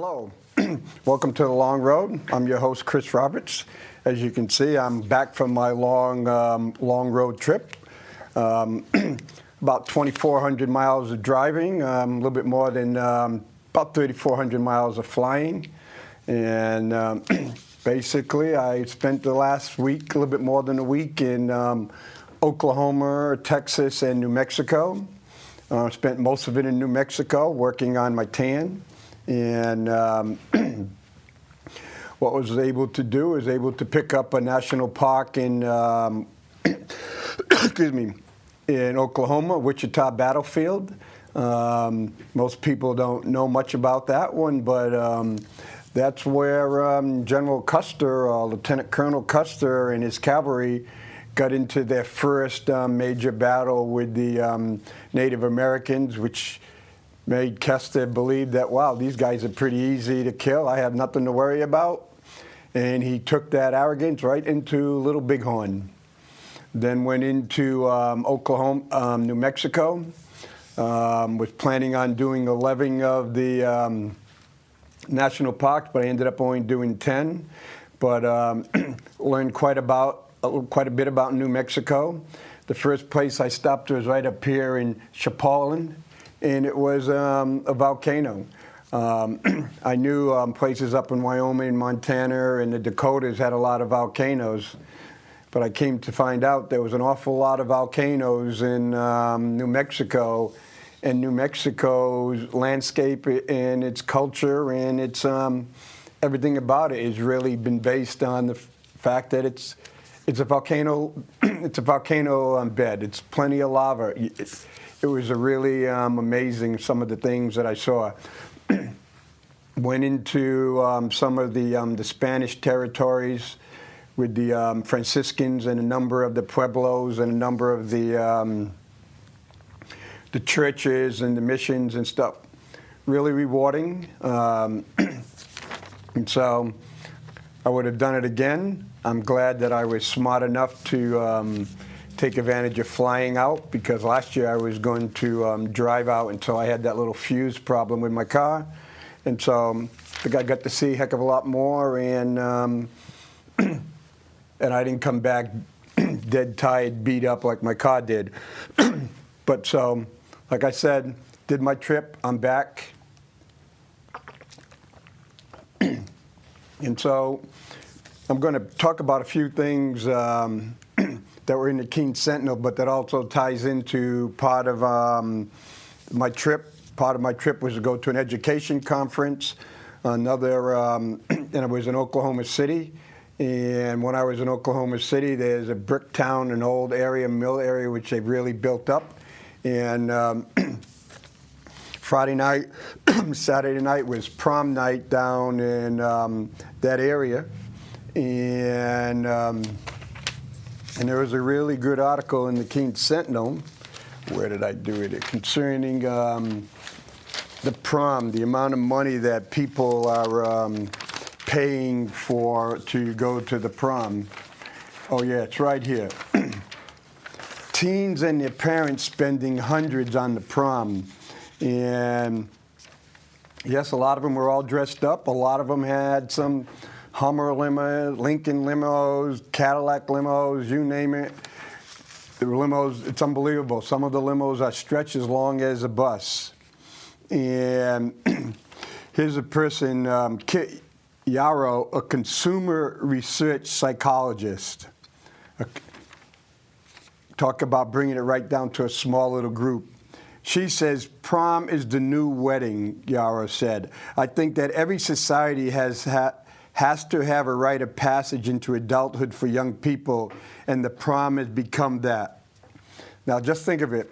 Hello. Welcome to The Long Road. I'm your host, Chris Roberts. As you can see, I'm back from my long road trip. About 2,400 miles of driving, a little bit more than about 3,400 miles of flying. And basically, I spent the last week, a little bit more than a week, in Oklahoma, Texas, and New Mexico. Spent most of it in New Mexico working on my tan. And what I was able to do is able to pick up a national park in, excuse me, in Oklahoma, Wichita Battlefield. Most people don't know much about that one, but that's where General Custer, Lieutenant Colonel Custer and his cavalry got into their first major battle with the Native Americans, which made Custer believe that, wow, these guys are pretty easy to kill. I have nothing to worry about. And he took that arrogance right into Little Bighorn. Then went into Oklahoma, New Mexico. Was planning on doing 11 of the national parks, but I ended up only doing 10. But learned quite a bit about New Mexico. The first place I stopped was right up here in Chaparral, and it was a volcano. I knew places up in Wyoming, Montana, and the Dakotas had a lot of volcanoes, but I came to find out there was an awful lot of volcanoes in New Mexico, and New Mexico's landscape and its culture and its everything about it has really been based on the fact that it's a volcano. It's a volcano bed. It's plenty of lava. It was a really amazing, some of the things that I saw. Went into some of the Spanish territories with the Franciscans and a number of the pueblos and a number of the churches and the missions and stuff. Really rewarding. And so I would have done it again. I'm glad that I was smart enough to take advantage of flying out, because last year I was going to drive out until I had that little fuse problem with my car. And so I think I got to see a heck of a lot more, and and I didn't come back dead tired, beat up like my car did. But so, like I said, did my trip, I'm back. And so I'm going to talk about a few things that were in the Keene Sentinel, but that also ties into part of my trip. Part of my trip was to go to an education conference. Another, and it was in Oklahoma City. And when I was in Oklahoma City, there's a brick town, an old area, mill area, which they've really built up. And Friday night, Saturday night was prom night down in that area. And there was a really good article in the Keene Sentinel. Where did I do it? Concerning the prom, the amount of money that people are paying to go to the prom. Oh yeah, it's right here. Teens and their parents spending hundreds on the prom. And yes, a lot of them were all dressed up. A lot of them had some Hummer limos, Lincoln limos, Cadillac limos, you name it. The limos, it's unbelievable. Some of the limos are stretched as long as a bus. And here's a person, Kit Yarrow, a consumer research psychologist. Talk about bringing it right down to a small little group. She says, prom is the new wedding, Yarrow said. I think that every society has to have a rite of passage into adulthood for young people, and the prom has become that. Now, just think of it.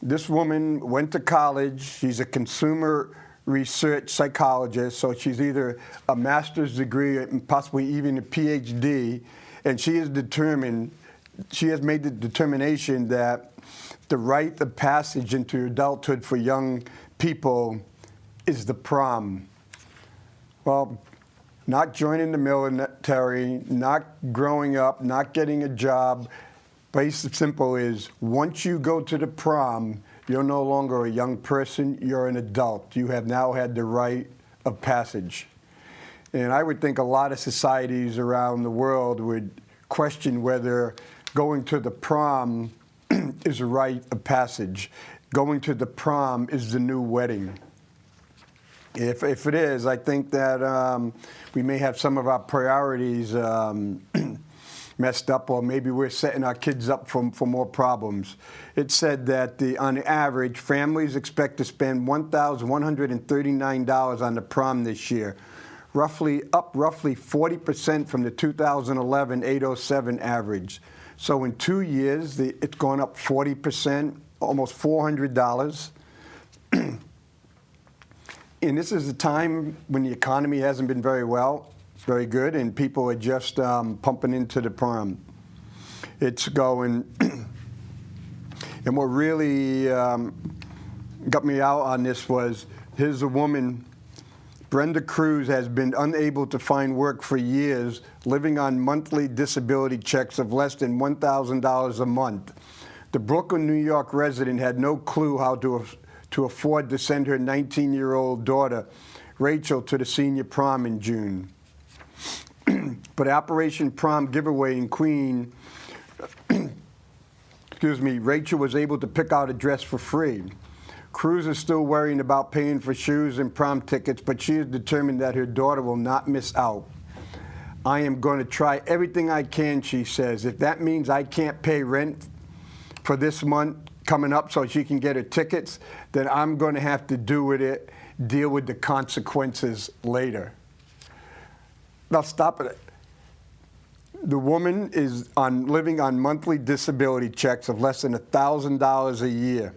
This woman went to college. She's a consumer research psychologist, so she's either a master's degree and possibly even a PhD, and she has made the determination that the rite of passage into adulthood for young people is the prom. Well, not joining the military, not growing up, not getting a job. Basic simple is, once you go to the prom, you're no longer a young person, you're an adult. You have now had the rite of passage. And I would think a lot of societies around the world would question whether going to the prom is a rite of passage. Going to the prom is the new wedding. If it is, I think that we may have some of our priorities messed up, or maybe we're setting our kids up for more problems. It said that on average, families expect to spend $1,139 on the prom this year, roughly 40% from the 2011 807 average. So in 2 years, it's gone up 40%, almost $400. And this is a time when the economy hasn't been very good, and people are just pumping into the prom. It's going, and what really got me out on this was, here's a woman, Brenda Cruz, has been unable to find work for years, living on monthly disability checks of less than $1,000 a month. The Brooklyn, New York resident had no clue how to afford to send her 19-year-old daughter, Rachel, to the senior prom in June. But Operation Prom Giveaway in Queen, Rachel was able to pick out a dress for free. Cruz is still worrying about paying for shoes and prom tickets, but she is determined that her daughter will not miss out. I am going to try everything I can, she says. If that means I can't pay rent for this month coming up so she can get her tickets, then I'm going to have to deal with the consequences later. Now stop it. The woman is living on monthly disability checks of less than $1,000 a year.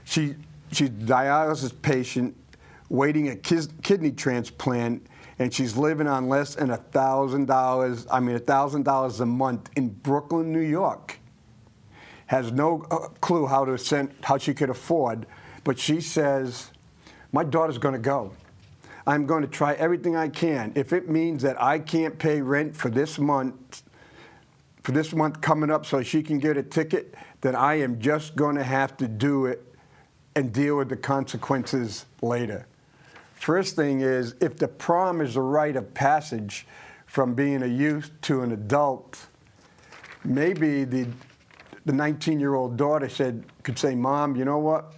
She's a dialysis patient waiting a kidney transplant, and she's living on less than $1,000 a month in Brooklyn, New York. Has no clue how she could afford, but she says, my daughter's going to go. I'm going to try everything I can. If it means that I can't pay rent for this month coming up so she can get a ticket, then I am just going to have to do it and deal with the consequences later. First thing is, if the prom is a rite of passage from being a youth to an adult, maybe the 19-year-old daughter could say, Mom, you know what?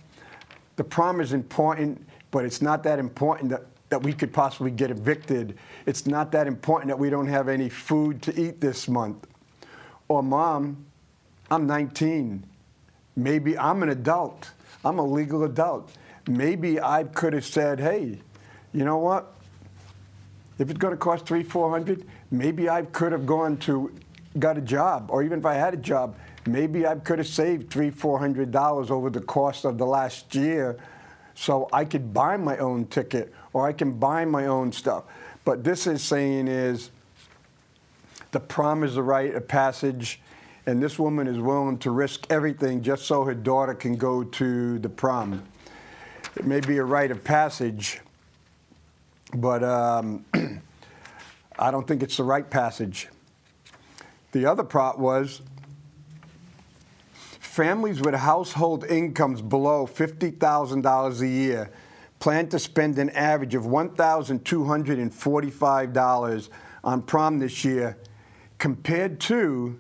The prom is important, but it's not that important that we could possibly get evicted. It's not that important that we don't have any food to eat this month. Or, Mom, I'm 19. Maybe I'm an adult. I'm a legal adult. Maybe I could have said, hey, you know what? If it's going to cost $300-400, maybe I could have got a job. Or even if I had a job, maybe I could have saved $300-400 over the course of the last year so I could buy my own ticket or I can buy my own stuff. But this is saying is the prom is a rite of passage, and this woman is willing to risk everything just so her daughter can go to the prom. It may be a rite of passage, but I don't think it's the right passage. The other part was families with household incomes below $50,000 a year plan to spend an average of $1,245 on prom this year, compared to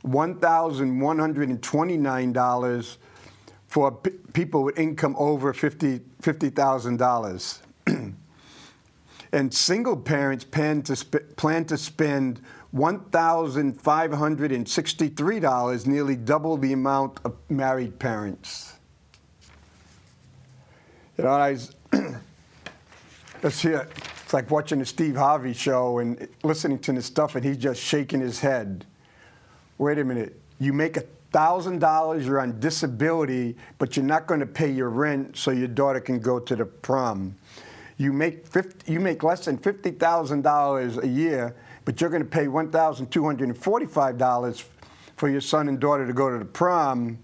$1,129 for people with income over $50,000. And single parents plan to spend $1,563, nearly double the amount of married parents. You know, let's hear it. It's like watching the Steve Harvey show and listening to this stuff, and he's just shaking his head. Wait a minute. You make $1,000, you're on disability, but you're not going to pay your rent so your daughter can go to the prom. You make less than $50,000 a year, but you're going to pay $1,245 for your son and daughter to go to the prom.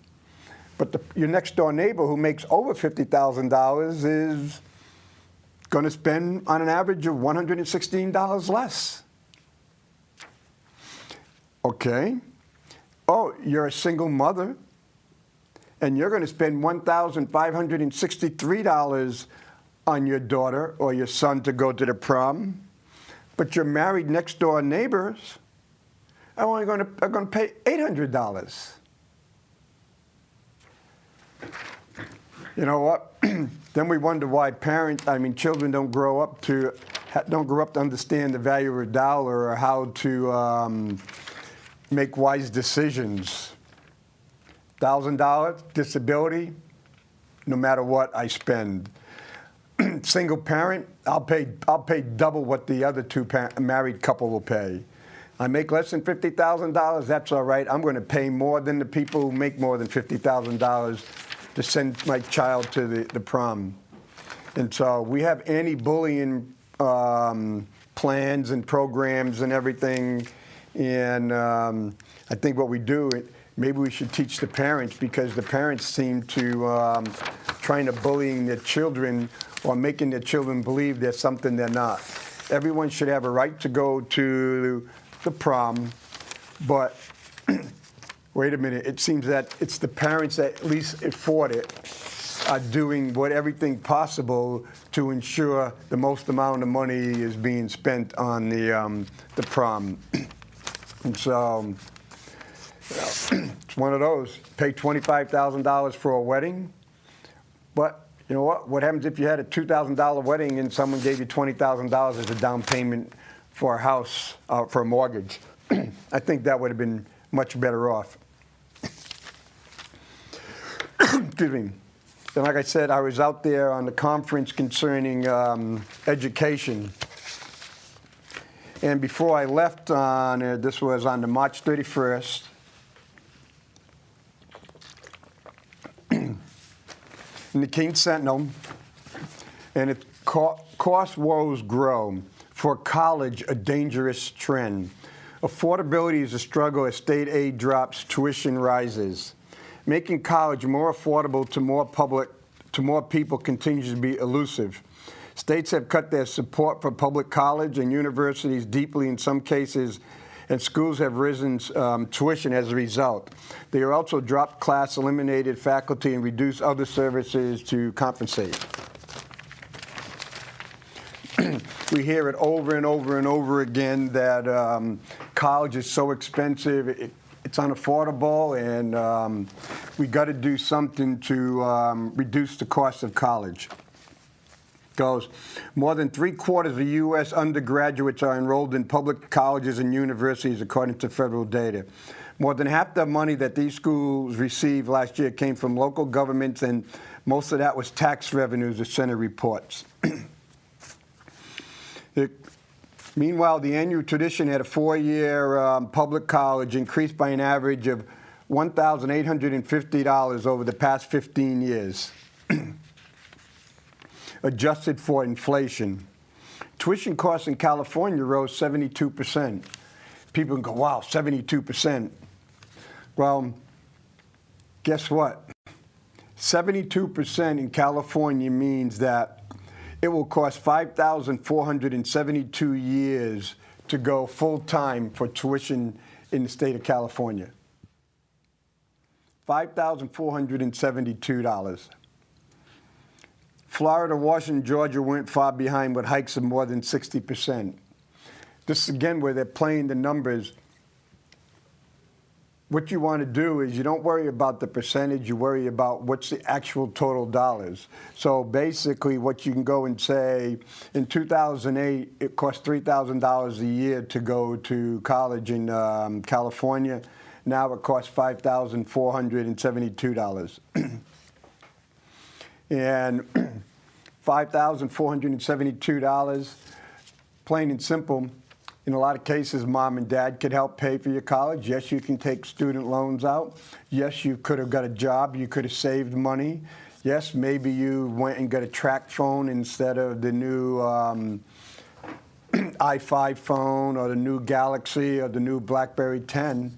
But your next door neighbor who makes over $50,000 is going to spend on an average of $116 less. Okay. Oh, you're a single mother, and you're going to spend $1,563 on your daughter or your son to go to the prom, but your married next door neighbors are only going to pay $800. You know what? Then we wonder why children don't grow up to understand the value of a dollar or how to make wise decisions. $1,000 disability, no matter what I spend. Single parent, I'll pay double what the other married couple will pay. I make less than $50,000, that's all right. I'm going to pay more than the people who make more than $50,000 to send my child to the prom. And so we have anti-bullying plans and programs and everything. And I think what we do, maybe we should teach the parents, because the parents seem to trying to bullying their children or making their children believe they're something they're not. Everyone should have a right to go to the prom, but wait a minute, it seems that it's the parents that at least afford it are doing everything possible to ensure the most amount of money is being spent on the prom. And so it's one of those. Pay $25,000 for a wedding, but you know what? What happens if you had a $2,000 wedding and someone gave you $20,000 as a down payment for a house, for a mortgage? I think that would have been much better off. Excuse me. And like I said, I was out there on the conference concerning education. And before I left this was on the March 31st, in the King Sentinel, and its cost woes grow. For college, a dangerous trend. Affordability is a struggle as state aid drops, tuition rises. Making college more affordable to more people continues to be elusive. States have cut their support for public college and universities deeply in some cases, and schools have risen tuition as a result. They are also dropped class, eliminated faculty, and reduced other services to compensate. We hear it over and over and over again that college is so expensive, it's unaffordable, and we got to do something to reduce the cost of college. Goes, more than 3/4 of U.S. undergraduates are enrolled in public colleges and universities, according to federal data. More than half the money that these schools received last year came from local governments, and most of that was tax revenues, the Senate reports. Meanwhile, the annual tuition at a 4-year public college increased by an average of $1,850 over the past 15 years. Adjusted for inflation. Tuition costs in California rose 72%. People can go, wow, 72%. Well, guess what? 72% in California means that it will cost 5,472 years to go full-time for tuition in the state of California. $5,472. Florida, Washington, Georgia went far behind with hikes of more than 60%. This is, again, where they're playing the numbers. What you want to do is you don't worry about the percentage, you worry about what's the actual total dollars. So basically what you can go and say, in 2008, it cost $3,000 a year to go to college in California. Now it costs $5,472. And $5,472, plain and simple. In a lot of cases, mom and dad could help pay for your college. Yes, you can take student loans out. Yes, you could have got a job. You could have saved money. Yes, maybe you went and got a track phone instead of the new i5 phone or the new Galaxy or the new BlackBerry 10.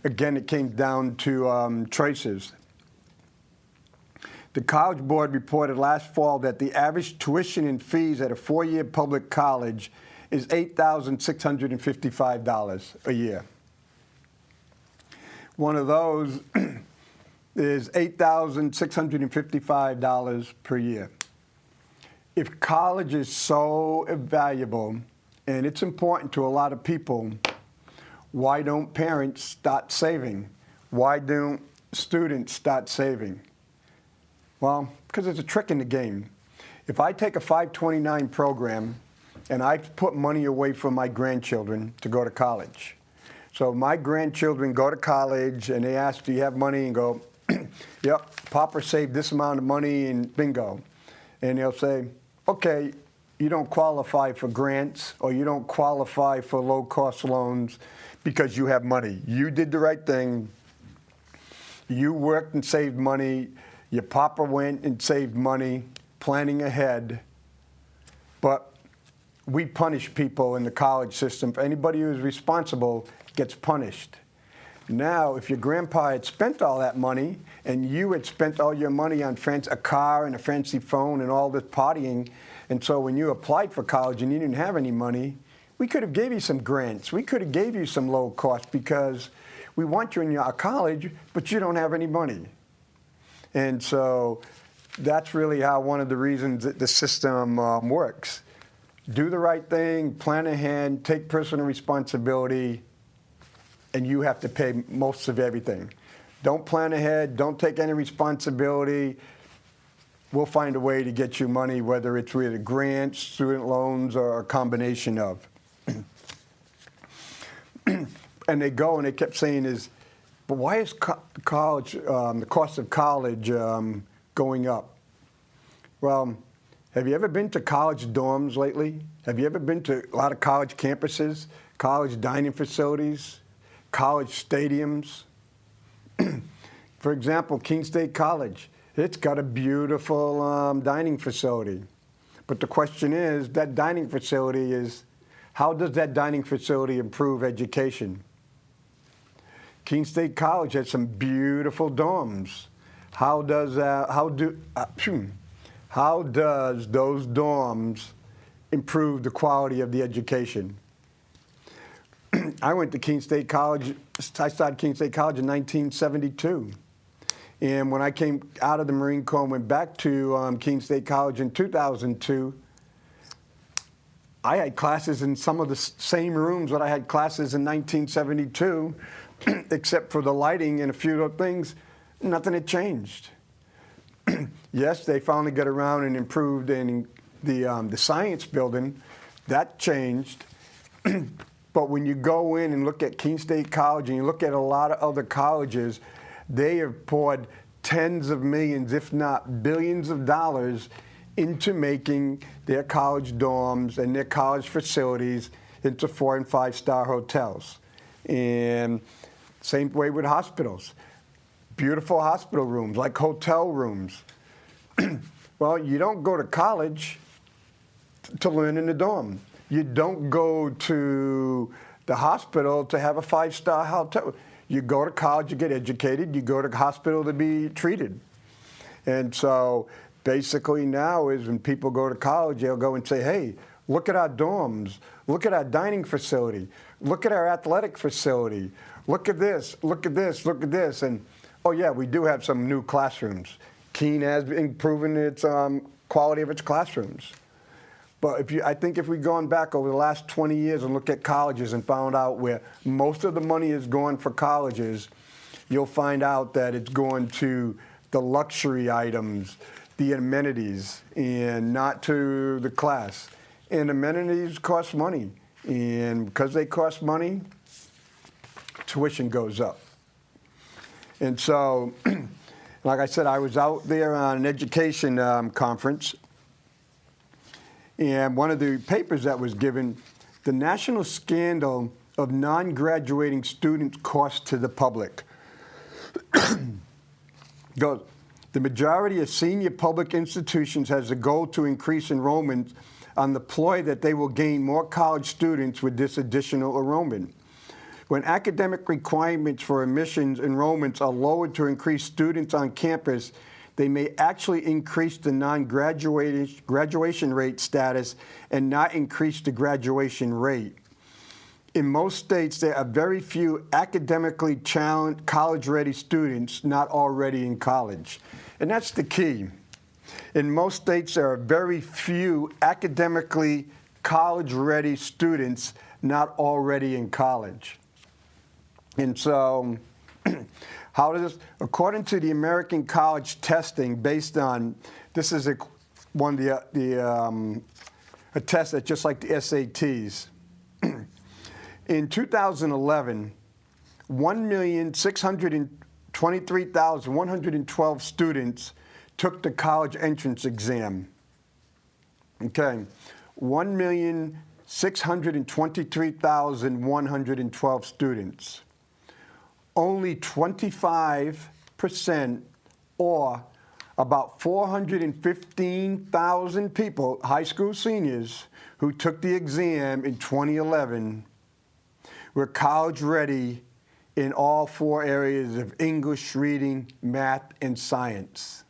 Again, it came down to choices. The College Board reported last fall that the average tuition and fees at a 4-year public college is $8,655 a year. One of those is $8,655 per year. if college is so valuable and it's important to a lot of people, why don't parents start saving? Why don't students start saving? Well, because there's a trick in the game. If I take a 529 program and I put money away for my grandchildren to go to college, so my grandchildren go to college and they ask, do you have money? And go, yep, Papa saved this amount of money and bingo. And they'll say, okay, you don't qualify for grants or you don't qualify for low-cost loans because you have money. You did the right thing. You worked and saved money. Your papa went and saved money, planning ahead. But we punish people in the college system. Anybody who is responsible gets punished. Now, if your grandpa had spent all that money and you had spent all your money on a car and a fancy phone and all this partying, and so when you applied for college and you didn't have any money, we could have gave you some grants. We could have gave you some low cost because we want you in your college, but you don't have any money. And so that's really how one of the reasons that the system works. Do the right thing, plan ahead, take personal responsibility, and you have to pay most of everything. Don't plan ahead, don't take any responsibility. We'll find a way to get you money, whether it's with grants, student loans, or a combination of. And they go and they kept saying is, but why is college, the cost of college going up? Well, have you ever been to college dorms lately? Have you ever been to a lot of college campuses, college dining facilities, college stadiums? For example, Keene State College, it's got a beautiful dining facility. But the question is, that dining facility is, how does that dining facility improve education? Keene State College has some beautiful dorms. How does those dorms improve the quality of the education? I went to Keene State College. I started Keene State College in 1972. And when I came out of the Marine Corps and went back to Keene State College in 2002, I had classes in some of the same rooms that I had classes in 1972, except for the lighting and a few other things. Nothing had changed. Yes, they finally got around and improved in the science building. That changed. But when you go in and look at Keene State College and you look at a lot of other colleges, they have poured tens of millions, if not billions of dollars into making their college dorms and their college facilities into 4- and 5-star hotels. And same way with hospitals. Beautiful hospital rooms, like hotel rooms. Well, you don't go to college to learn in the dorm. You don't go to the hospital to have a 5-star hotel. You go to college to get educated. You go to the hospital to be treated. And so basically now is when people go to college, they'll go and say, hey, look at our dorms. Look at our dining facility. Look at our athletic facility. Look at this. Look at this. Look at this. And, oh, yeah, we do have some new classrooms. Keene has improved its quality of its classrooms. But I think if we've gone back over the last 20 years and looked at colleges and found out where most of the money is going for colleges, you'll find out that it's going to the luxury items, the amenities, and not to the class. And amenities cost money. And because they cost money, tuition goes up. And so, like I said, I was out there on an education conference. And one of the papers that was given, the national scandal of non-graduating students' costs to the public. Goes, the majority of senior public institutions has a goal to increase enrollment on the ploy that they will gain more college students with this additional enrollment. When academic requirements for admissions enrollments are lowered to increase students on campus, they may actually increase the non-graduation rate status and not increase the graduation rate. In most states, there are very few academically challenged, college-ready students not already in college. And that's the key. In most states, there are very few academically college-ready students not already in college. And so, how does this, according to the American College Testing, based on, this is a test that's just like the SATs. In 2011, 1,623,112 students took the college entrance exam. Okay, 1,623,112 students. Only 25%, or about 415,000 people, high school seniors, who took the exam in 2011 were college ready in all 4 areas of English, reading, math, and science.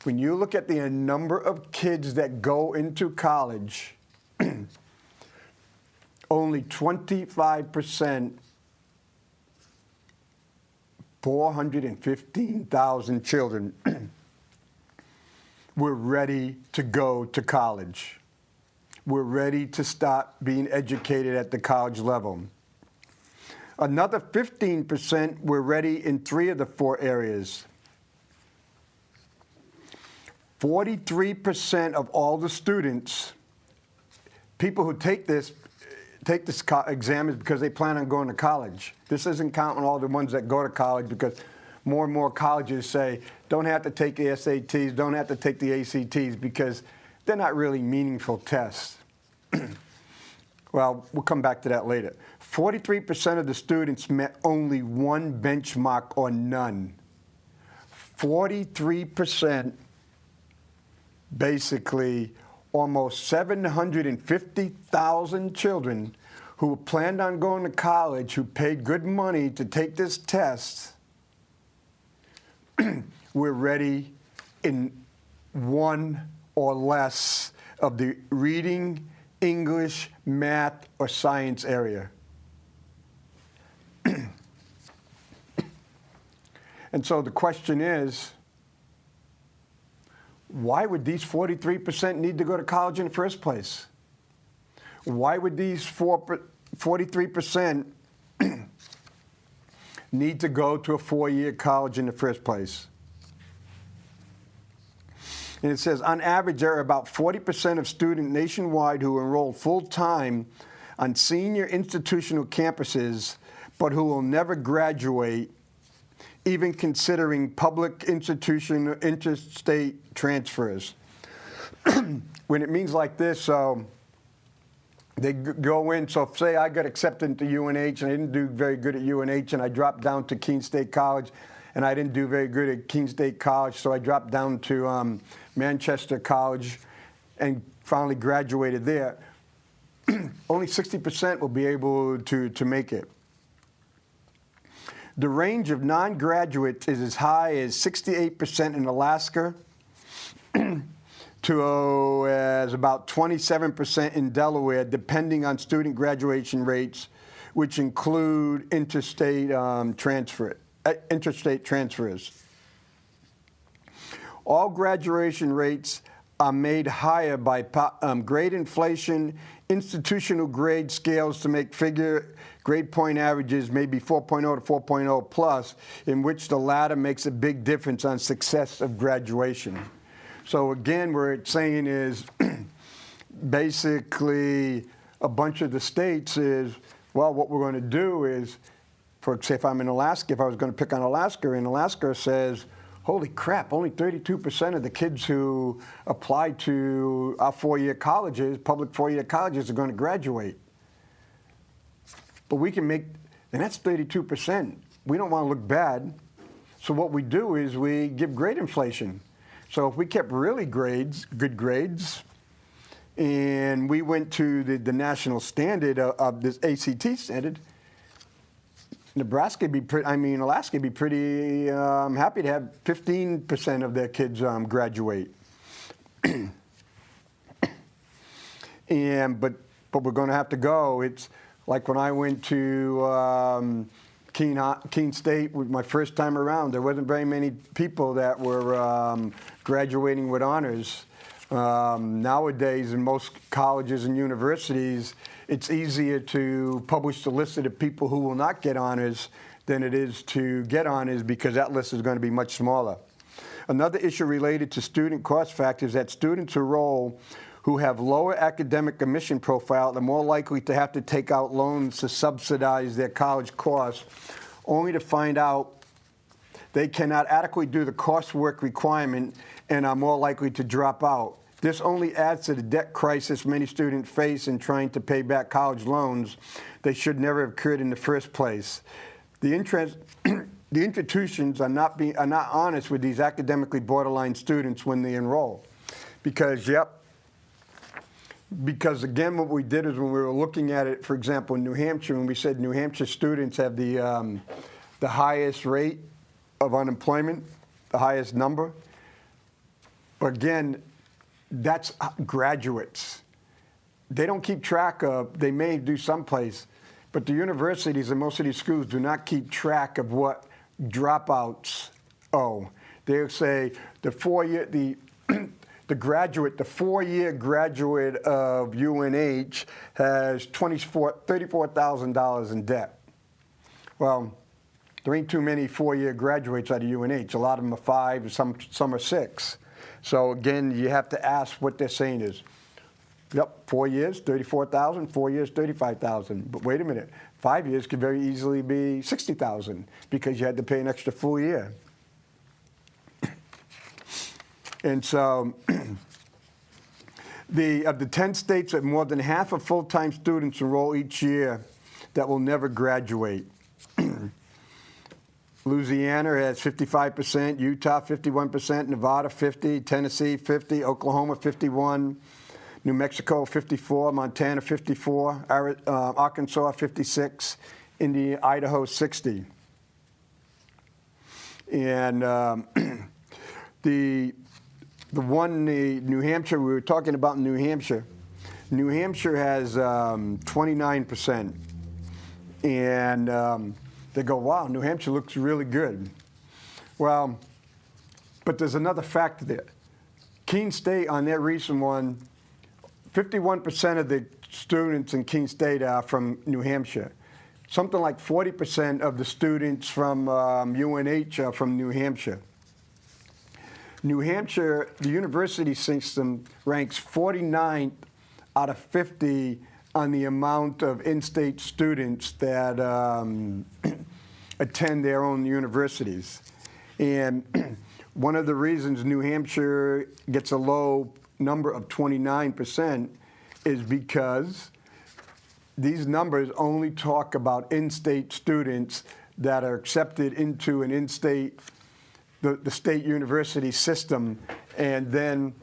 When you look at the number of kids that go into college, only 25%, 415,000 children were ready to go to college. We're ready to start being educated at the college level. Another 15% were ready in 3 of the 4 areas. 43% of all the students, people who take this exam is because they plan on going to college. This isn't counting all the ones that go to college, because more and more colleges say don't have to take the SATs, don't have to take the ACTs, because they're not really meaningful tests. Well, we'll come back to that later. 43% of the students met only one benchmark or none. 43%, basically almost 750,000 children who planned on going to college, who paid good money to take this test, were ready in 1 or less of the reading, English, math, or science area. And so the question is, why would these 43% need to go to college in the first place? Why would these 43% need to go to a 4-year college in the first place? And it says, on average, there are about 40% of students nationwide who enroll full-time on senior institutional campuses, but who will never graduate, even considering public institution interstate transfers. When it means like this, so they go in, so say I got accepted to UNH and I didn't do very good at UNH, and I dropped down to Keene State College, and I didn't do very good at Keene State College, so I dropped down to Manchester College and finally graduated there. Only 60% will be able to make it. The range of non-graduates is as high as 68% in Alaska to as about 27% in Delaware, depending on student graduation rates, which include interstate transfers. All graduation rates are made higher by grade inflation, institutional grade scales to make figure grade point averages maybe 4.0 to 4.0 plus, in which the latter makes a big difference on success of graduation. So again, what it's saying is basically a bunch of the states is, well, what we're going to do is, for say if I'm in Alaska, if I was going to pick on Alaska, and Alaska says, holy crap, only 32% of the kids who apply to our 4-year colleges, public 4-year colleges, are going to graduate. But we can make, and that's 32%. We don't want to look bad. So what we do is we give grade inflation. So if we kept really good grades, and we went to the national standard of this ACT standard, Alaska would be pretty happy to have 15% of their kids graduate. But we're going to have to go. It's like when I went to Keene State, was my first time around, there wasn't very many people that were graduating with honors. Nowadays, in most colleges and universities, it's easier to publish the list of the people who will not get honors than it is to get honors, because that list is going to be much smaller. Another issue related to student cost factors is that students enroll who have lower academic admission profile are more likely to have to take out loans to subsidize their college costs, only to find out they cannot adequately do the coursework requirement and are more likely to drop out. This only adds to the debt crisis many students face in trying to pay back college loans they should never have occurred in the first place. The institutions are not honest with these academically borderline students when they enroll. Because again, what we did is when we were looking at it, for example, in New Hampshire, when we said New Hampshire students have the highest rate of unemployment, the highest number. But again, that's graduates. They don't keep track of, they may do someplace, but the universities and most of these schools do not keep track of what dropouts owe. They'll say the four-year graduate of UNH has $34,000 in debt. Well, there ain't too many four-year graduates out of UNH. A lot of them are 5, some are 6. So again, you have to ask what they're saying is, yep, 4 years, 34,000, 4 years, 35,000. But wait a minute, 5 years could very easily be 60,000 because you had to pay an extra full year. And so of the 10 states that more than half of full-time students enroll each year that will never graduate. Louisiana has 55%, Utah 51%, Nevada 50%, Tennessee 50%, Oklahoma 51%, New Mexico 54%, Montana 54%, Arkansas 56%, Idaho 60%. And the New Hampshire, we were talking about New Hampshire. New Hampshire has 29%. And they go, wow, New Hampshire looks really good. Well, but there's another factor there. Keene State, on their recent one, 51% of the students in Keene State are from New Hampshire. Something like 40% of the students from UNH are from New Hampshire. New Hampshire, the university system ranks 49th out of 50 on the amount of in-state students that attend their own universities. And one of the reasons New Hampshire gets a low number of 29% is because these numbers only talk about in-state students that are accepted into an in-state, the state university system, and then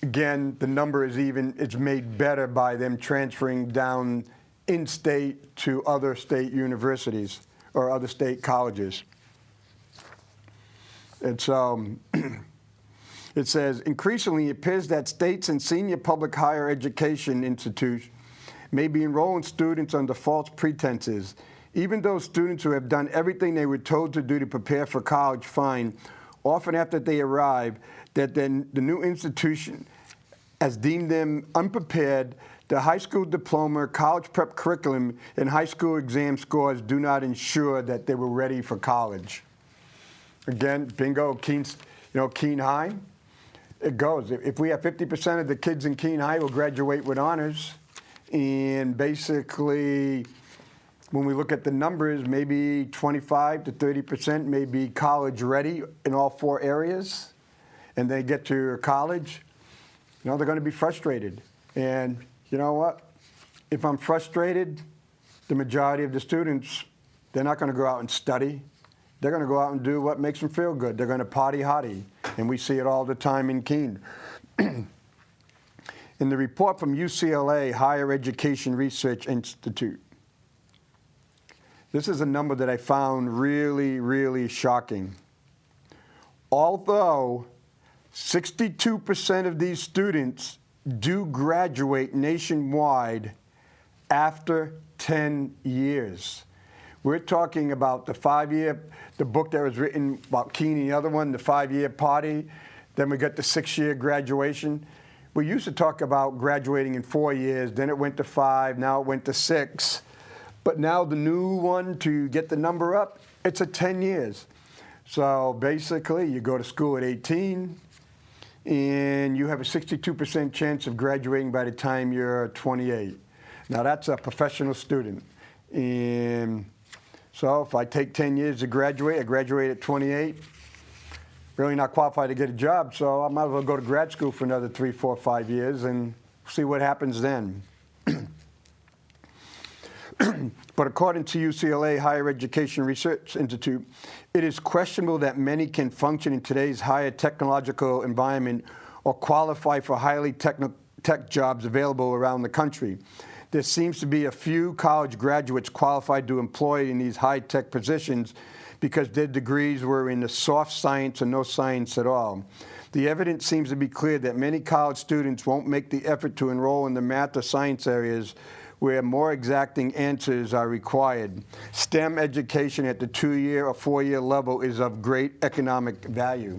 again, the number is it's made better by them transferring down in-state to other state universities or other state colleges. And so it says, increasingly it appears that states and senior public higher education institutes may be enrolling students under false pretenses. Even those students who have done everything they were told to do to prepare for college find, often after they arrive, that then the new institution has deemed them unprepared. The high school diploma, college prep curriculum, and high school exam scores do not ensure that they were ready for college. Again, bingo, Keene High, it goes. If we have 50% of the kids in Keene High will graduate with honors, and basically, when we look at the numbers, maybe 25 to 30% may be college ready in all 4 areas, and they get to college, they're going to be frustrated. And you know what? If I'm frustrated, the majority of the students, they're not going to go out and study. They're going to go out and do what makes them feel good. They're going to party hotty, and we see it all the time in Keene. In the report from UCLA Higher Education Research Institute, this is a number that I found really, really shocking. Although 62% of these students do graduate nationwide after 10 years. We're talking about the book that was written about Keene, the other one, the 5-year party. Then we got the 6-year graduation. We used to talk about graduating in 4 years, then it went to 5, now it went to 6. But now the new one, to get the number up, it's at 10 years. So basically, you go to school at 18, and you have a 62% chance of graduating by the time you're 28. Now that's a professional student. And so if I take 10 years to graduate, I graduate at 28, really not qualified to get a job, so I might as well go to grad school for another 3, 4, 5 years and see what happens then. But according to UCLA Higher Education Research Institute, it is questionable that many can function in today's higher technological environment or qualify for highly tech jobs available around the country. There seems to be a few college graduates qualified to employ in these high-tech positions because their degrees were in the soft science or no science at all. The evidence seems to be clear that many college students won't make the effort to enroll in the math or science areas where more exacting answers are required. STEM education at the 2-year or 4-year level is of great economic value.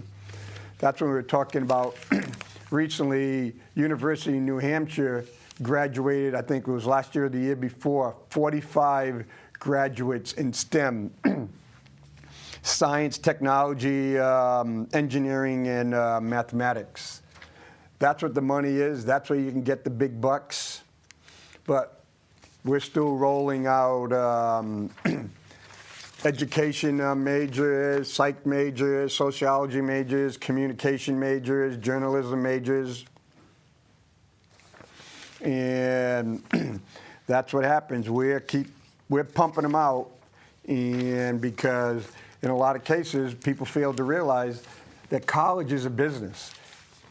That's what we were talking about recently. University of New Hampshire graduated, I think it was last year or the year before, 45 graduates in STEM. Science, technology, engineering, and mathematics. That's what the money is. That's where you can get the big bucks. But we're still rolling out education majors, psych majors, sociology majors, communication majors, journalism majors. And that's what happens. We're pumping them out, and because in a lot of cases, people fail to realize that college is a business.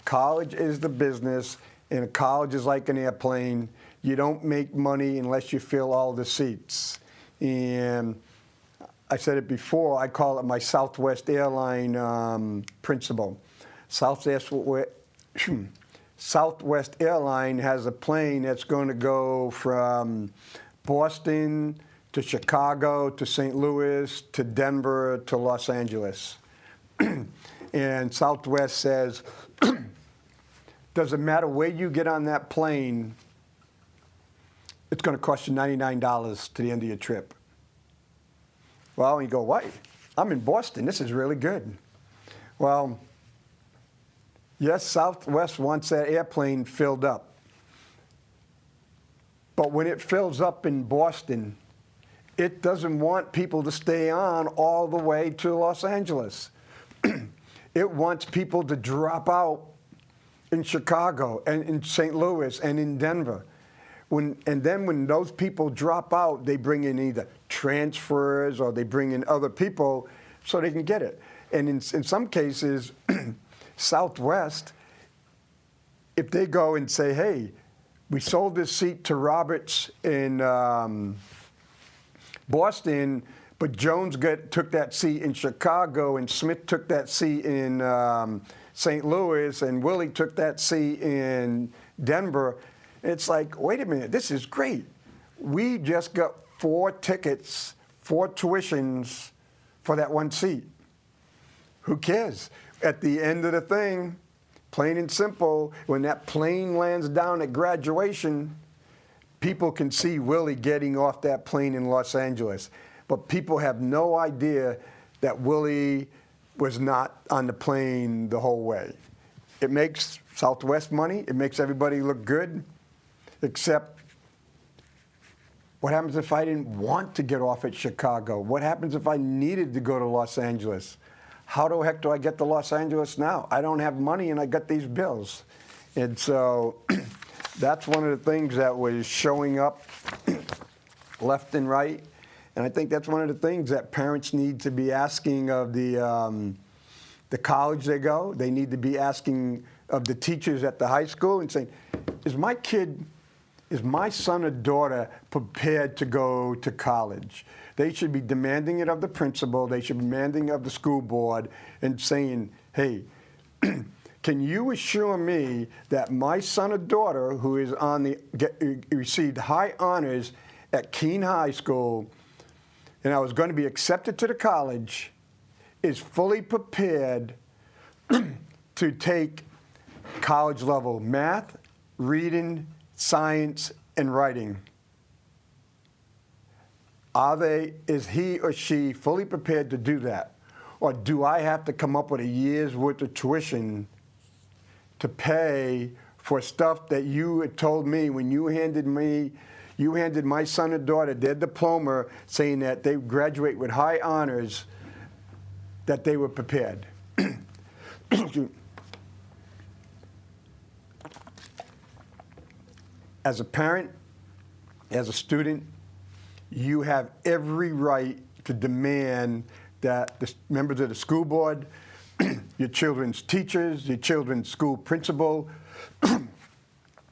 College is the business, and college is like an airplane. You don't make money unless you fill all the seats. And I said it before, I call it my Southwest airline principle. Southwest Airline has a plane that's going to go from Boston to Chicago to St. Louis to Denver to Los Angeles. And Southwest says, doesn't matter where you get on that plane, it's going to cost you $99 to the end of your trip. Well, you go, what? I'm in Boston. This is really good. Well, yes, Southwest wants that airplane filled up. But when it fills up in Boston, it doesn't want people to stay on all the way to Los Angeles. It wants people to drop out in Chicago and in St. Louis and in Denver. And then when those people drop out, they bring in either transfers or they bring in other people so they can get it. And in some cases, Southwest, if they go and say, hey, we sold this seat to Roberts in Boston, but Jones took that seat in Chicago, and Smith took that seat in St. Louis, and Willie took that seat in Denver. It's like, wait a minute, this is great. We just got 4 tickets, 4 tuitions for that one seat. Who cares? At the end of the thing, plain and simple, when that plane lands down at graduation, people can see Willie getting off that plane in Los Angeles. But people have no idea that Willie was not on the plane the whole way. It makes Southwest money. It makes everybody look good. Except, what happens if I didn't want to get off at Chicago? What happens if I needed to go to Los Angeles? How the heck do I get to Los Angeles now? I don't have money and I got these bills. And so that's one of the things that was showing up left and right. And I think that's one of the things that parents need to be asking of the college they go. They need to be asking of the teachers at the high school and saying, is my son or daughter prepared to go to college? They should be demanding it of the principal. They should be demanding of the school board and saying, hey, can you assure me that my son or daughter who is received high honors at Keene High School and I was going to be accepted to the college, is fully prepared to take college level math, reading, science, and writing? Is he or she fully prepared to do that? Or do I have to come up with a year's worth of tuition to pay for stuff that you had told me when you handed my son or daughter their diploma saying that they graduate with high honors, that they were prepared? As a parent, as a student, you have every right to demand that the members of the school board, your children's teachers, your children's school principal,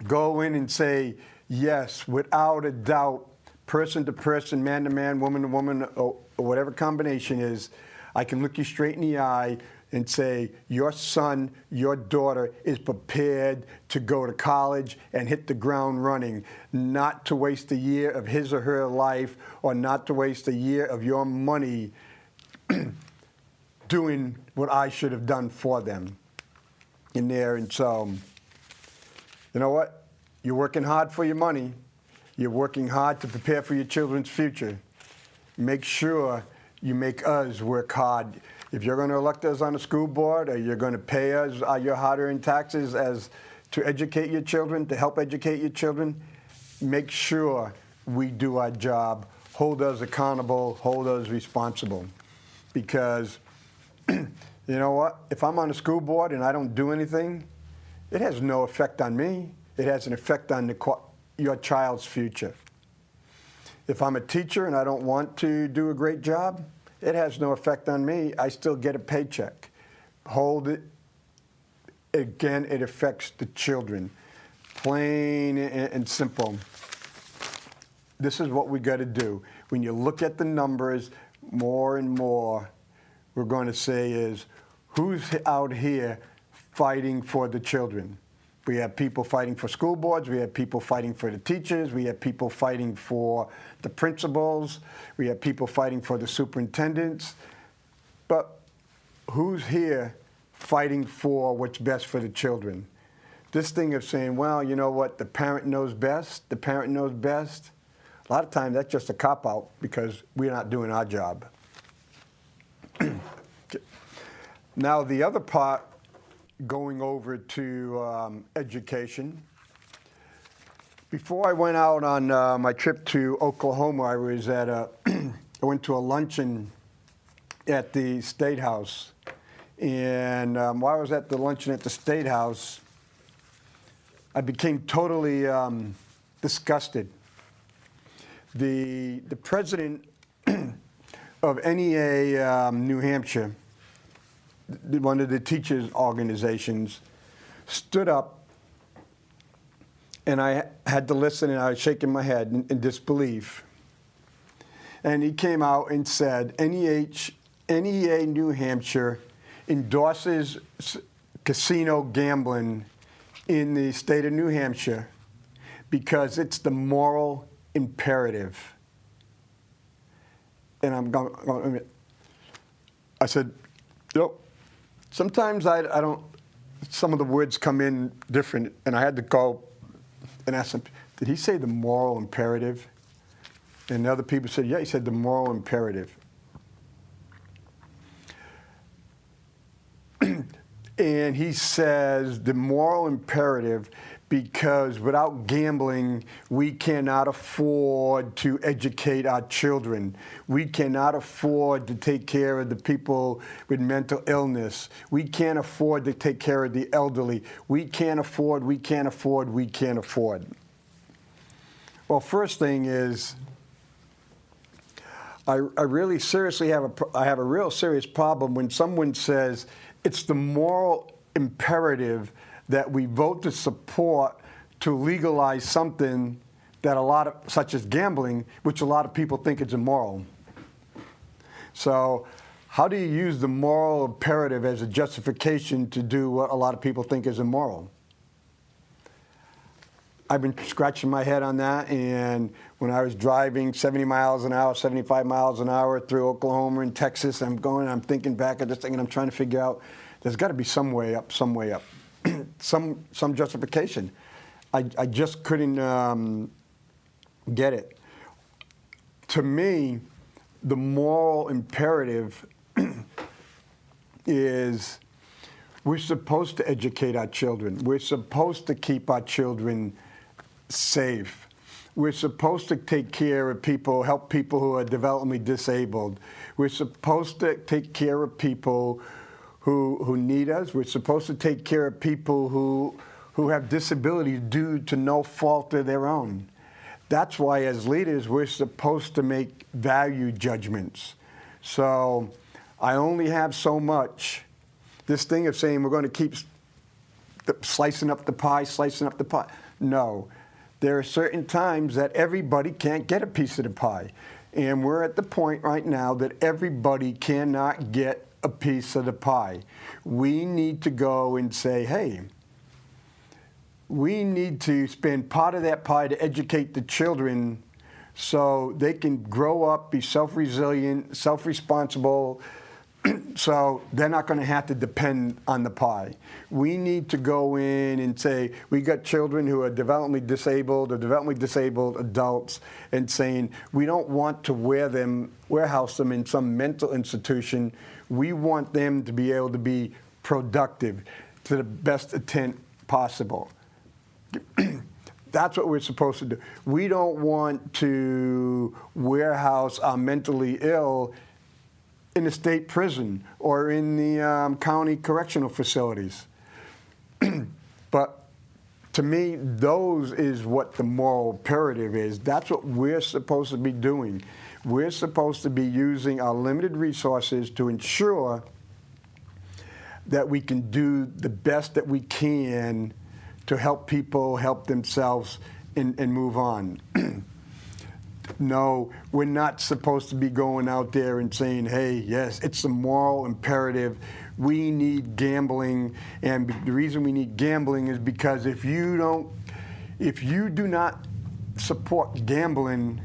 go in and say, yes, without a doubt, person to person, man to man, woman to woman, or whatever combination is, I can look you straight in the eye and say, your son, your daughter is prepared to go to college and hit the ground running, not to waste a year of his or her life, or not to waste a year of your money doing what I should have done for them in there. And so, you know what? You're working hard for your money. You're working hard to prepare for your children's future. Make sure you make us work hard. If you're going to elect us on the school board, or you're going to pay us your hard-earned taxes to educate your children, to help educate your children, make sure we do our job. Hold us accountable. Hold us responsible. Because, you know what? If I'm on the school board and I don't do anything, it has no effect on me. It has an effect on your child's future. If I'm a teacher and I don't want to do a great job, it has no effect on me. I still get a paycheck. Hold it. Again, it affects the children. Plain and simple. This is what we got to do. When you look at the numbers, more and more, we're going to say is, who's out here fighting for the children? We have people fighting for school boards. We have people fighting for the teachers. We have people fighting for the principals. We have people fighting for the superintendents. But who's here fighting for what's best for the children? This thing of saying, well, you know what, the parent knows best, the parent knows best, a lot of times that's just a cop-out because we're not doing our job. Now, the other part, going over to education. Before I went out on my trip to Oklahoma, I was at I went to a luncheon at the State House. And while I was at the luncheon at the State House, I became totally disgusted. The president of NEA New Hampshire, one of the teachers' organizations, stood up, and I had to listen, and I was shaking my head in disbelief. And he came out and said, NEA New Hampshire endorses casino gambling in the state of New Hampshire because it's the moral imperative. And I'm going, I said, sometimes I don't, some of the words come in different, and I had to go and ask him, did he say the moral imperative? And the other people said, yeah, he said the moral imperative. And he says the moral imperative because without gambling, we cannot afford to educate our children. We cannot afford to take care of the people with mental illness. We can't afford to take care of the elderly. We can't afford, we can't afford, we can't afford. Well, first thing is, I really seriously have a real serious problem when someone says it's the moral imperative that we vote to support to legalize something that such as gambling, which a lot of people think is immoral. So how do you use the moral imperative as a justification to do what a lot of people think is immoral? I've been scratching my head on that, and when I was driving 70 miles an hour, 75 miles an hour through Oklahoma and Texas, I'm thinking back at this thing, and I'm trying to figure out, there's got to be some way up, some justification. I just couldn't get it. To me, the moral imperative is we're supposed to educate our children. We're supposed to keep our children safe. We're supposed to take care of people, help people who are developmentally disabled. We're supposed to take care of people who need us. We're supposed to take care of people who have disabilities due to no fault of their own. That's why, as leaders, we're supposed to make value judgments. So I only have so much. This thing of saying we're going to keep slicing up the pie. No. There are certain times that everybody can't get a piece of the pie. And we're at the point right now that everybody cannot get a piece of the pie. We need to go and say, hey, we need to spend part of that pie to educate the children so they can grow up, be self-resilient, self-responsible, so they're not going to have to depend on the pie. We need to go in and say, we got children who are developmentally disabled or developmentally disabled adults, and saying, we don't want to warehouse them in some mental institution. We want them to be able to be productive to the best intent possible. That's what we're supposed to do. We don't want to warehouse our mentally ill in the state prison or in the county correctional facilities. But to me, those is what the moral imperative is. That's what we're supposed to be doing. We're supposed to be using our limited resources to ensure that we can do the best that we can to help people help themselves and move on. No, we're not supposed to be going out there and saying, hey, yes, it's a moral imperative. We need gambling. And the reason we need gambling is because if you do not support gambling,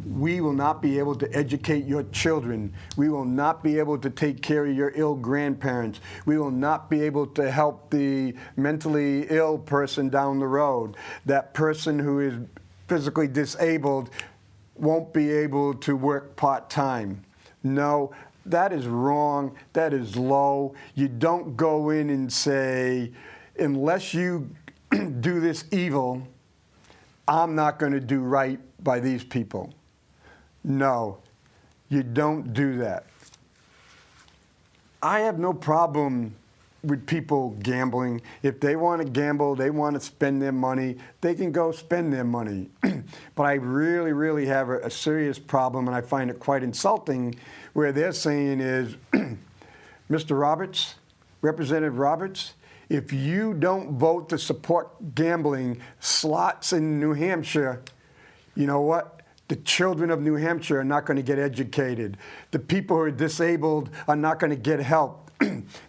we will not be able to educate your children. We will not be able to take care of your ill grandparents. We will not be able to help the mentally ill person down the road. That person who is physically disabled won't be able to work part-time. No, that is wrong. That is low. You don't go in and say, unless you do this evil, I'm not going to do right by these people. No, you don't do that. I have no problem with people gambling. If they want to gamble, they want to spend their money, they can go spend their money. But I really, really have a serious problem, and I find it quite insulting, where they're saying is, Mr. Roberts, Representative Roberts, if you don't vote to support gambling slots in New Hampshire, you know what? The children of New Hampshire are not going to get educated. The people who are disabled are not going to get help.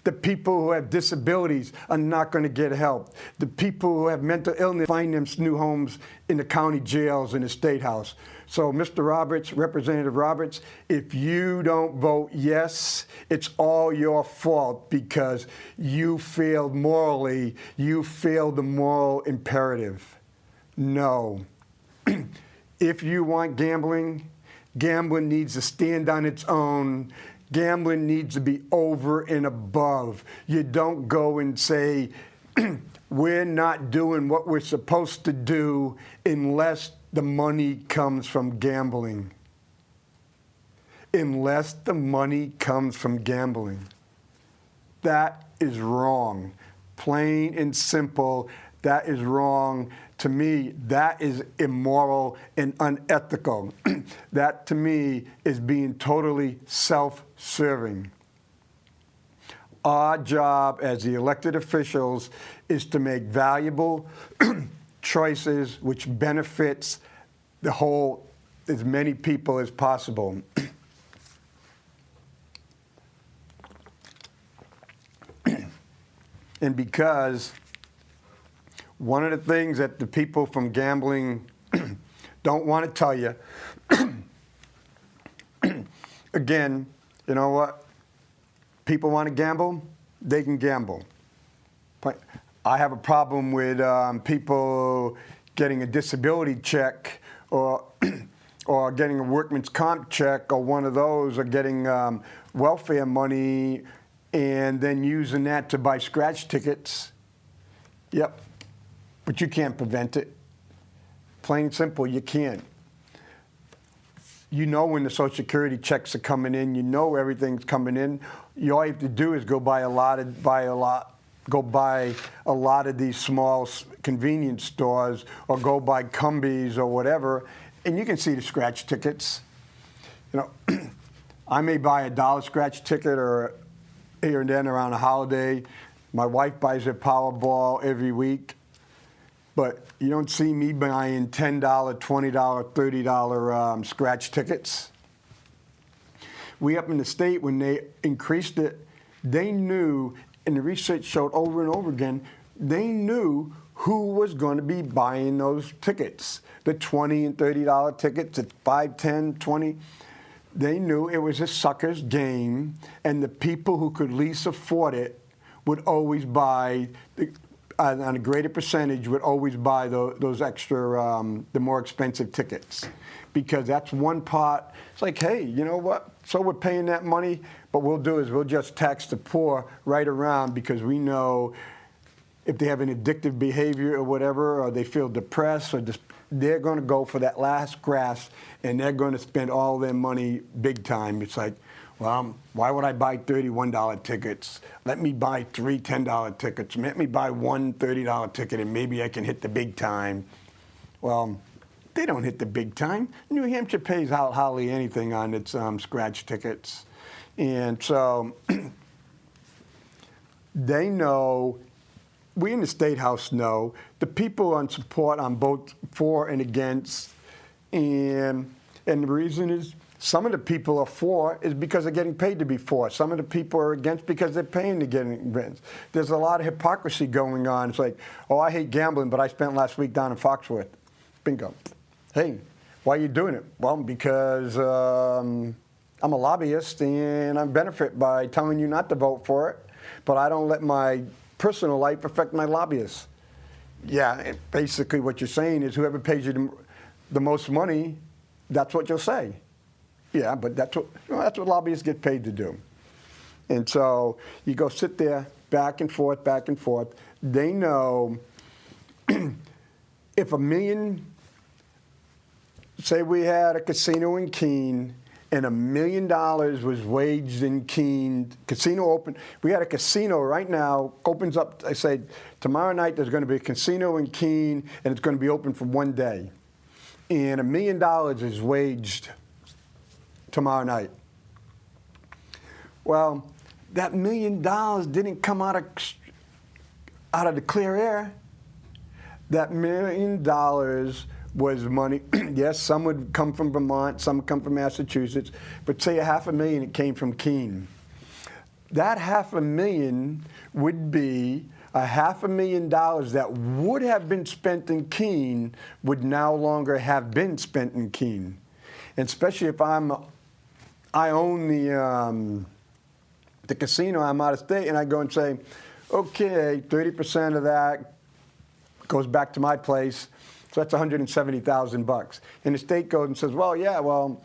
The people who have disabilities are not going to get help. The people who have mental illness find them new homes in the county jails and the state house. So, Mr. Roberts, Representative Roberts, if you don't vote yes, it's all your fault because you failed morally. You failed the moral imperative. No. If you want gambling, gambling needs to stand on its own. Gambling needs to be over and above. You don't go and say, we're not doing what we're supposed to do unless the money comes from gambling. Unless the money comes from gambling. That is wrong. Plain and simple, that is wrong. To me, that is immoral and unethical. That, to me, is being totally self-serving. Our job as the elected officials is to make valuable choices which benefits the whole, as many people as possible. And because one of the things that the people from gambling don't want to tell you, again, you know what? People want to gamble, they can gamble. But I have a problem with people getting a disability check or or getting a workman's comp check or one of those, or getting welfare money and then using that to buy scratch tickets. Yep, but you can't prevent it. Plain and simple, you can't. You know when the Social Security checks are coming in. You know everything's coming in. All you have to do is go buy a lot of these small convenience stores, or go buy Cumbies or whatever, and you can see the scratch tickets. You know, I may buy a $1 scratch ticket or here and then around a holiday. My wife buys a Powerball every week. But you don't see me buying $10, $20, $30 scratch tickets. We up in the state, when they increased it, they knew, and the research showed over and over again, they knew who was going to be buying those tickets. The $20 and $30 tickets, at $5, $10, $20. They knew it was a sucker's game, and the people who could least afford it would always buy on a greater percentage, would always buy those extra, the more expensive tickets. Because that's one part. It's like, hey, you know what? So we're paying that money, but we'll do is we'll just tax the poor right around, because we know if they have an addictive behavior or whatever, or they feel depressed, or just, they're going to go for that last grasp, and they're going to spend all their money big time. It's like, well, why would I buy $31 tickets? Let me buy 3 $10 tickets. Let me buy 1 $30 ticket, and maybe I can hit the big time. Well, they don't hit the big time. New Hampshire pays out hardly anything on its scratch tickets. And so they know, we in the State House know, the people on support on both for and against. And the reason is, some of the people are for is because they're getting paid to be for. Some of the people are against because they're paying to get against. There's a lot of hypocrisy going on. It's like, oh, I hate gambling, but I spent last week down in Foxworth. Bingo. Hey, why are you doing it? Well, because I'm a lobbyist and I benefit by telling you not to vote for it, but I don't let my personal life affect my lobbyists. Yeah, basically what you're saying is whoever pays you the most money, that's what you'll say. Yeah, but that's what lobbyists get paid to do. And so you go sit there back and forth, back and forth. They know if say we had a casino in Keene and $1 million was waged in Keene, casino open. We had a casino right now, opens up, I say, tomorrow night there's going to be a casino in Keene, and it's going to be open for one day. And $1 million is waged tomorrow night. Well, that $1 million didn't come out of the clear air. That $1 million was money. Yes, some would come from Vermont, some would come from Massachusetts, but say $500,000 it came from Keene. That $500,000 would be $500,000 that would have been spent in Keene would no longer have been spent in Keene. And especially if I own the casino, I'm out of state, and I go and say, okay, 30% of that goes back to my place, so that's $170,000. And the state goes and says, well, yeah, well,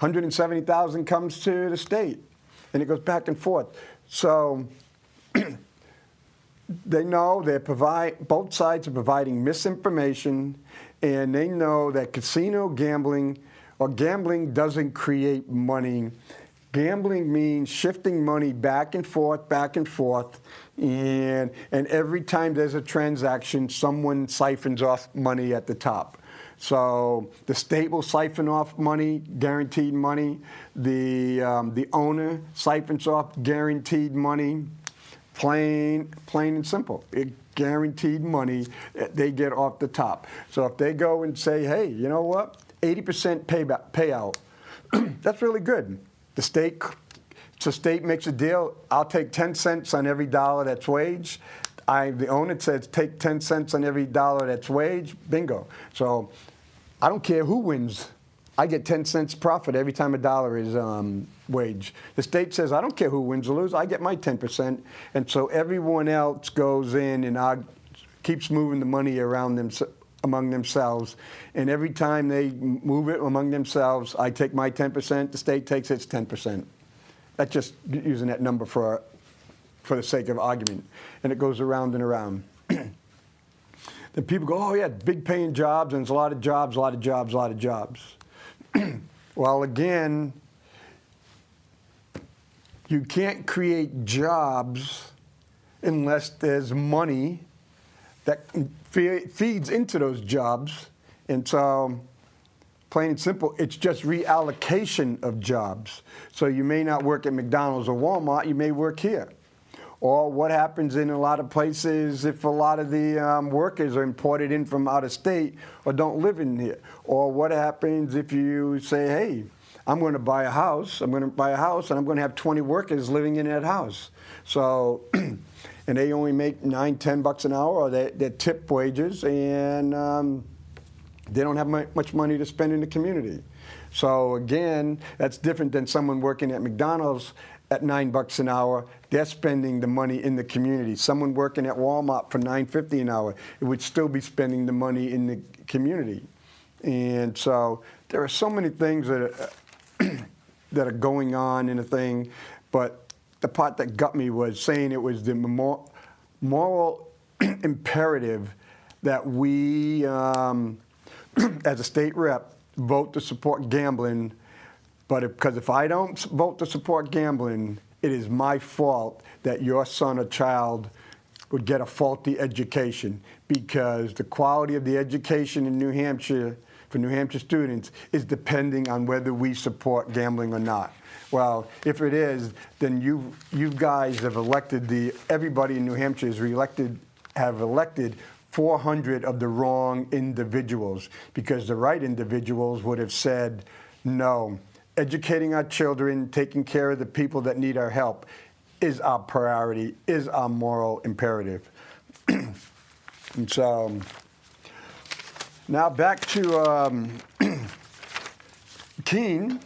$170,000 comes to the state, and it goes back and forth. So they know both sides are providing misinformation, and they know that casino gambling or gambling doesn't create money. Gambling means shifting money back and forth, and every time there's a transaction, someone siphons off money at the top. So the state will siphon off money, guaranteed money. The owner siphons off guaranteed money. Plain and simple. Guaranteed money they get off the top. So if they go and say, hey, you know what? 80% payout. That's really good. The state makes a deal. I'll take 10 cents on every dollar that's waged. The owner says take 10 cents on every dollar that's wage, bingo. So I don't care who wins. I get 10 cents profit every time a dollar is wage. The state says I don't care who wins or loses. I get my 10%. And so everyone else goes in and keeps moving the money around among themselves. And every time they move it among themselves, I take my 10%. The state takes its 10%. That's just using that number for the sake of argument. And it goes around and around. Then people go, oh yeah, big paying jobs, and there's a lot of jobs, a lot of jobs, a lot of jobs. Well, again, you can't create jobs unless there's money that feeds into those jobs. And so, plain and simple, it's just reallocation of jobs. So you may not work at McDonald's or Walmart, you may work here. Or what happens in a lot of places if a lot of the workers are imported in from out of state or don't live in here. Or what happens if you say, hey, I'm going to buy a house, and I'm going to have 20 workers living in that house. So, and they only make $9, $10 an hour, or they're tip wages, and they don't have much money to spend in the community. So again, that's different than someone working at McDonald's at $9 an hour. They're spending the money in the community. Someone working at Walmart for $9.50 an hour, it would still be spending the money in the community. And so there are so many things that are going on in a thing, but the part that got me was saying it was the moral imperative that we, as a state rep, vote to support gambling. But because if I don't vote to support gambling, it is my fault that your son or child would get a faulty education, because the quality of the education in New Hampshire for New Hampshire students is depending on whether we support gambling or not. Well, if it is, then you guys have elected everybody in New Hampshire have elected 400 of the wrong individuals, because the right individuals would have said no. Educating our children, taking care of the people that need our help is our priority, is our moral imperative. And so, now back to Keene.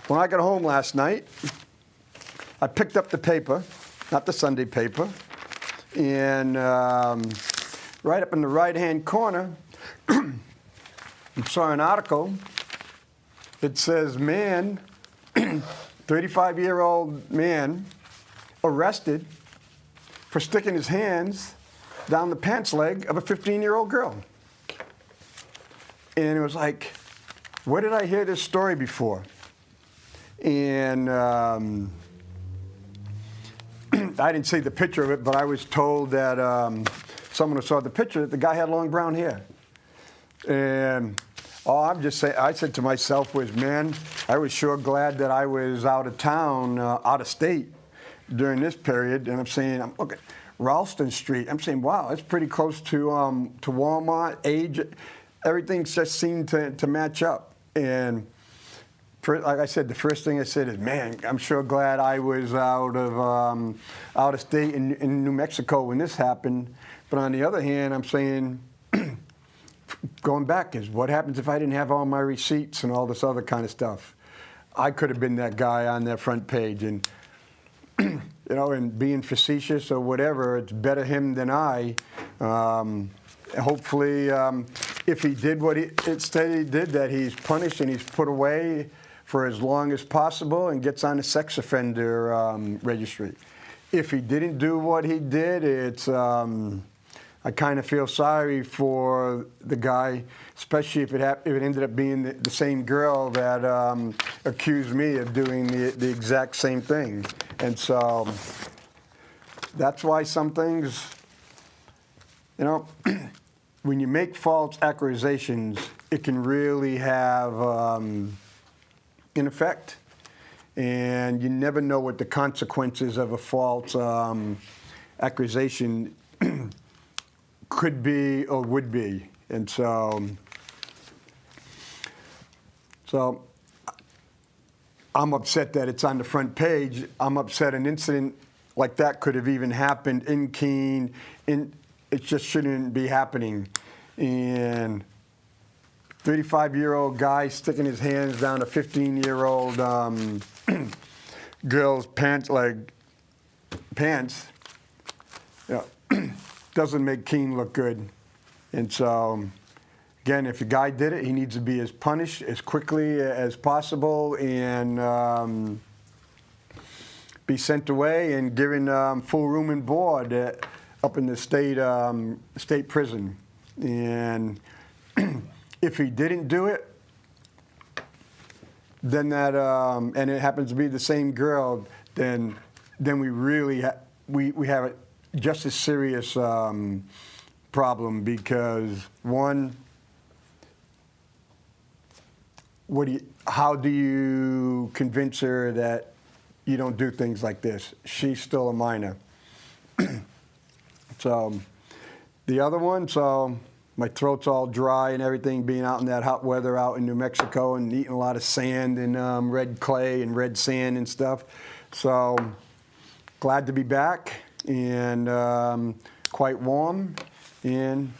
When I got home last night, I picked up the paper, not the Sunday paper, and right up in the right-hand corner, I saw an article. It says, man, 35-year-old man arrested for sticking his hands down the pants leg of a 15-year-old girl. And it was like, where did I hear this story before? And I didn't see the picture of it, but I was told that someone who saw the picture, that the guy had long brown hair. And all I'm just saying, I said to myself was, man, I was sure glad that I was out of town, out of state during this period. And I'm saying, I'm looking, Ralston Street. I'm saying, wow, it's pretty close to Walmart. Age, everything just seemed to match up. And like I said, the first thing I said is, man, I'm sure glad I was out of state in New Mexico when this happened. But on the other hand, I'm saying, going back, is what happens if I didn't have all my receipts and all this other kind of stuff? I could have been that guy on that front page, and you know, and being facetious or whatever, it's better him than I. Hopefully, if he did what it said he did, that he's punished and he's put away for as long as possible and gets on the sex offender registry. If he didn't do what he did, it's I kind of feel sorry for the guy, especially if it ended up being the same girl that accused me of doing the exact same thing. And so that's why some things, you know, when you make false accusations, it can really have an effect. And you never know what the consequences of a false accusation could be or would be. And so I'm upset that it's on the front page. I'm upset an incident like that could have even happened in Keene. It just shouldn't be happening. And 35-year-old guy sticking his hands down a 15-year-old girl's pants, you know, doesn't make Keene look good. And so, again, if the guy did it, he needs to be punished as quickly as possible and be sent away and given full room and board up in the state prison. And if he didn't do it, then that and it happens to be the same girl, then we really we have a just as serious problem, because one, how do you convince her that you don't do things like this? She's still a minor. So the other one, so my throat's all dry and everything, being out in that hot weather out in New Mexico and eating a lot of sand and red clay and red sand and stuff. So glad to be back and quite warm. And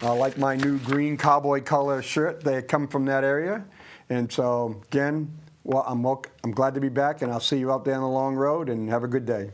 I like my new green cowboy color shirt. They come from that area. And so again, well, I'm glad to be back, and I'll see you out there on the long road, and have a good day.